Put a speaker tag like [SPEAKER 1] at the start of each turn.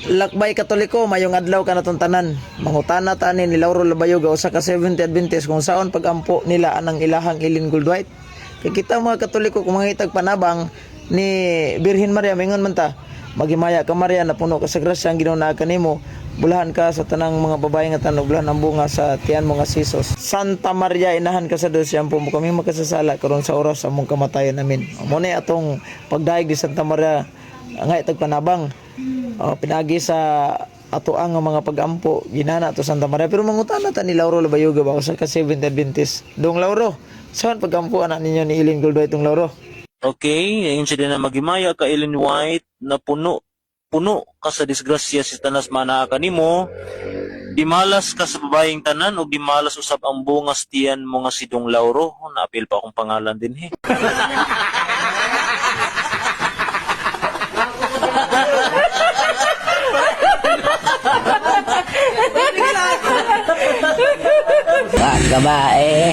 [SPEAKER 1] Lakbay Katoliko, mayong adlaw ka natong tanan. Mangutana ta ni Lauro Labayoga usa ka 70 Adventist kung saon pagampo nila anang ilahang Ellen Goldwhite. Kay kita mga Katoliko kung mangitag panabang ni Birhen Maria mingon man ta, magimaya ka Maria na puno ka sa grasya ang Ginoo naa kanimo. Bulahan ka sa tanang mga babae nga tanog, bulahan ang bunga sa tiyan mo nga Hesus. Santa Maria, inahan ka sa Dios, siyampo mo kami makasasala karon sa oras sa among kamatayon namin. Mo ni atong pagdaig di Santa Maria nga itag panabang. Pinagi sa ato ang mga pagampo ginana to Santa Maria, pero mangutana ta ni Lauro Labayoga ba usa ka 70 Adventist. Dong Lauro, saan pagampo anak ninyo ni Ellen Goldwhite tong Lauro?
[SPEAKER 2] Okay, ayun sila na magimaya ka Ellen White na puno ka sa disgrasya si tanas mana kanimo. Di malas ka sa babaeng tanan o di malas usab ang bungas tiyan mo nga si Dong Lauro. Naapil pa akong pangalan din he.
[SPEAKER 3] Wag ka ba eh?